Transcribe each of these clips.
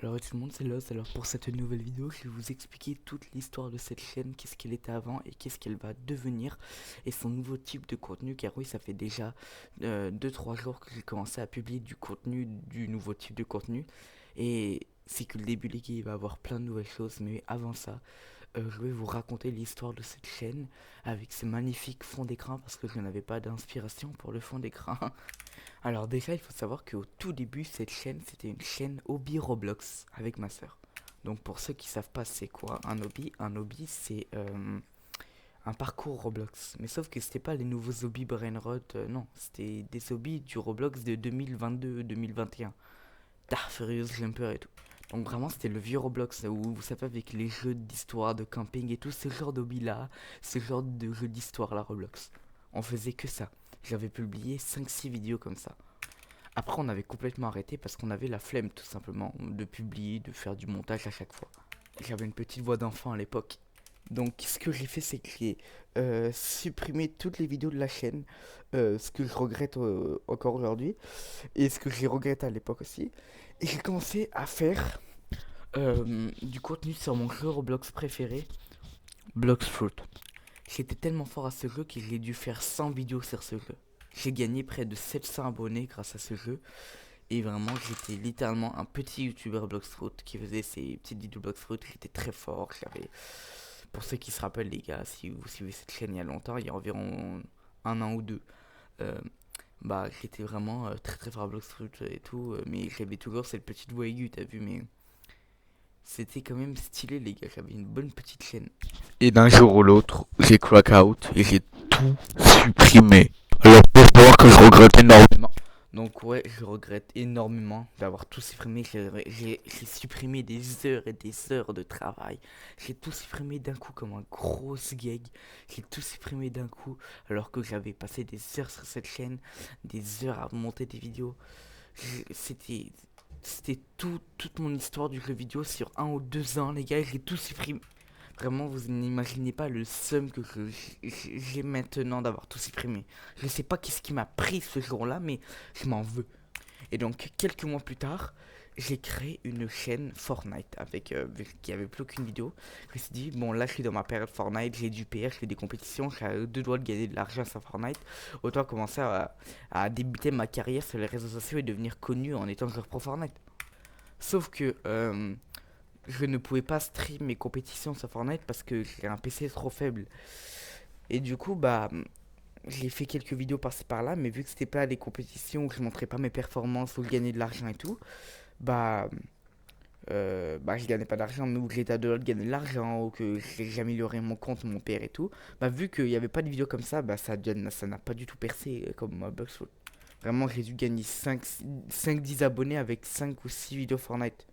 Alors tout le monde, c'est Loz. Alors pour cette nouvelle vidéo, je vais vous expliquer toute l'histoire de cette chaîne, qu'est-ce qu'elle était avant et qu'est-ce qu'elle va devenir et son nouveau type de contenu, car oui, ça fait déjà 2-3 jours que j'ai commencé à publier du contenu, du nouveau type de contenu, et c'est que le début les gars, il va avoir plein de nouvelles choses, mais avant ça, je vais vous raconter l'histoire de cette chaîne avec ce magnifique fond d'écran parce que je n'avais pas d'inspiration pour le fond d'écran. Alors déjà, il faut savoir qu'au tout début, cette chaîne, c'était une chaîne hobby Roblox avec ma sœur. Donc pour ceux qui savent pas c'est quoi un hobby c'est un parcours Roblox. Mais sauf que c'était pas les nouveaux hobbies Brainrot, non, c'était des hobbies du Roblox de 2022-2021. Dark Furious Jumper et tout. Donc vraiment c'était le vieux Roblox où vous savez avec les jeux d'histoire, de camping et tout ce genre d'hobby là, ce genre de jeux d'histoire là Roblox. On faisait que ça. J'avais publié 5-6 vidéos comme ça. Après, on avait complètement arrêté parce qu'on avait la flemme, tout simplement, de publier, de faire du montage à chaque fois. J'avais une petite voix d'enfant à l'époque. Donc, ce que j'ai fait, c'est que j'ai supprimé toutes les vidéos de la chaîne, ce que je regrette encore aujourd'hui, et ce que j'ai regretté à l'époque aussi. Et j'ai commencé à faire du contenu sur mon jeu Roblox préféré, Bloxfruit. J'étais tellement fort à ce jeu que j'ai dû faire 100 vidéos sur ce jeu. J'ai gagné près de 700 abonnés grâce à ce jeu. Et vraiment, j'étais littéralement un petit youtubeur Bloxfruit qui faisait ses petites vidéos Bloxfruit. J'étais très fort. J'avais, pour ceux qui se rappellent, les gars, si vous suivez cette chaîne il y a longtemps, il y a environ un an ou deux, euh, bah, j'étais vraiment très très fort à Bloxfruit et tout. Mais j'avais toujours cette petite voix aiguë, t'as vu, mais c'était quand même stylé, les gars. J'avais une bonne petite chaîne. Et d'un jour ou l'autre, j'ai crack out et j'ai tout supprimé. Alors pour savoir que je regrette énormément. Donc ouais, je regrette énormément d'avoir tout supprimé. J'ai supprimé des heures et des heures de travail. J'ai tout supprimé d'un coup comme un gros gag. J'ai tout supprimé d'un coup alors que j'avais passé des heures sur cette chaîne, des heures à monter des vidéos. C'était toute mon histoire du jeu vidéo sur 1 ou 2 ans, les gars. J'ai tout supprimé. Vraiment, vous n'imaginez pas le seum que j'ai maintenant d'avoir tout supprimé. Je sais pas qu'est-ce qui m'a pris ce jour-là, mais je m'en veux. Et donc, quelques mois plus tard, j'ai créé une chaîne Fortnite avec vu qu'il n'y avait plus aucune vidéo. Je me suis dit, bon, là, je suis dans ma période Fortnite, j'ai du PR, je fais des compétitions, j'ai deux doigts de gagner de l'argent sur Fortnite. Autant commencer à débuter ma carrière sur les réseaux sociaux et devenir connu en étant joueur pro Fortnite. Sauf que je ne pouvais pas stream mes compétitions sur Fortnite parce que j'ai un PC trop faible. Et du coup, bah, j'ai fait quelques vidéos par-ci par-là, mais vu que c'était pas des compétitions où je montrais pas mes performances, où je gagnais de l'argent et tout, bah, bah je gagnais pas d'argent, mais où j'étais à deux doigts de gagner de l'argent, ou que j'améliorais mon compte, mon père et tout, bah, vu qu'il n'y avait pas de vidéos comme ça, bah, ça n'a pas du tout percé comme Bugsful. Vraiment, j'ai dû gagner 5-10 abonnés avec 5 ou 6 vidéos Fortnite.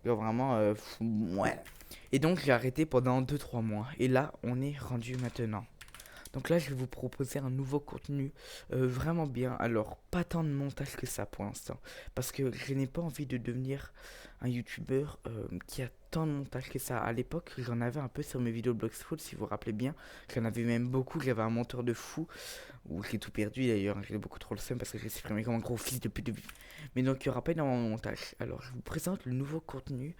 Genre vraiment, ouais. Et donc j'ai arrêté pendant 2-3 mois. Et là, on est rendu maintenant. Donc là, je vais vous proposer un nouveau contenu vraiment bien. Alors, pas tant de montage que ça pour l'instant. Parce que je n'ai pas envie de devenir un youtubeur qui a tant de montage que ça. À l'époque, j'en avais un peu sur mes vidéos Bloxfruit, si vous vous rappelez bien. J'en avais même beaucoup. J'avais un monteur de fou. Où j'ai tout perdu d'ailleurs. J'ai beaucoup trop le seum parce que j'ai supprimé comme un gros fils depuis le début. Mais donc, il n'y aura pas énormément de montage. Alors, je vous présente le nouveau contenu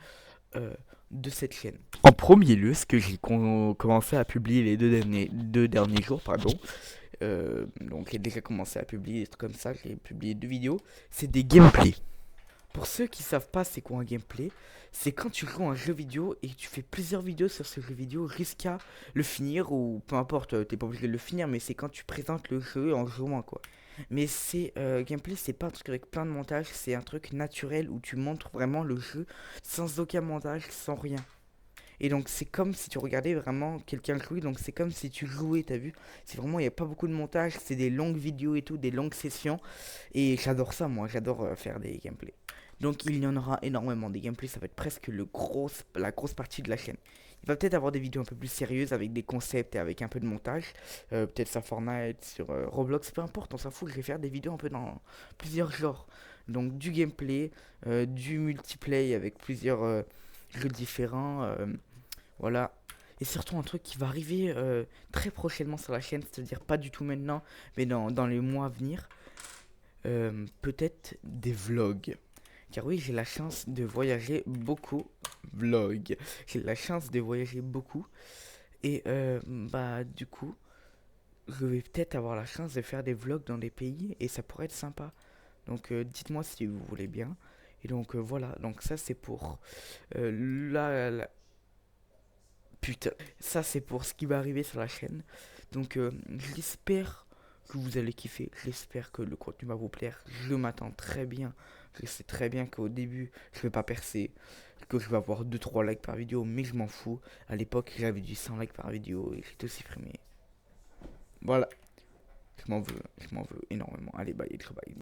euh, de cette chaîne. En premier lieu, ce que j'ai commencé à publier les deux derniers jours, pardon. Donc j'ai déjà commencé à publier des trucs comme ça, j'ai publié 2 vidéos. C'est des gameplays. Pour ceux qui savent pas c'est quoi un gameplay, c'est quand tu joues à un jeu vidéo et tu fais plusieurs vidéos sur ce jeu vidéo jusqu'à le finir ou peu importe, t'es pas obligé de le finir, mais c'est quand tu présentes le jeu en jouant quoi. Mais c'est gameplay, c'est pas un truc avec plein de montage, c'est un truc naturel où tu montres vraiment le jeu sans aucun montage, sans rien. Et donc c'est comme si tu regardais vraiment quelqu'un jouer, donc c'est comme si tu jouais, t'as vu? C'est vraiment, il n'y a pas beaucoup de montage, c'est des longues vidéos et tout, des longues sessions. Et j'adore ça, moi, j'adore faire des gameplays. Donc il y en aura énormément des gameplays, ça va être presque la grosse partie de la chaîne. Il va peut-être avoir des vidéos un peu plus sérieuses avec des concepts et avec un peu de montage. Peut-être sur Fortnite, sur Roblox, peu importe, on s'en fout, je vais faire des vidéos un peu dans plusieurs genres. Donc du gameplay, du multiplayer avec plusieurs jeux différents. Voilà. Et surtout un truc qui va arriver très prochainement sur la chaîne, c'est-à-dire pas du tout maintenant, mais dans les mois à venir. Peut-être des vlogs. Car oui, j'ai la chance de voyager beaucoup. Vlog. J'ai la chance de voyager beaucoup. Et bah du coup, je vais peut-être avoir la chance de faire des vlogs dans des pays et ça pourrait être sympa. Donc dites-moi si vous voulez bien. Et donc voilà, donc ça c'est pour putain, ça c'est pour ce qui va arriver sur la chaîne. Donc j'espère que vous allez kiffer, j'espère que le contenu va vous plaire. Je m'attends très bien, je sais très bien qu'au début je vais pas percer, que je vais avoir 2-3 likes par vidéo, mais je m'en fous. À l'époque j'avais du 100 likes par vidéo et j'étais aussi supprimé. Voilà, je m'en veux énormément. Allez, bye, bye.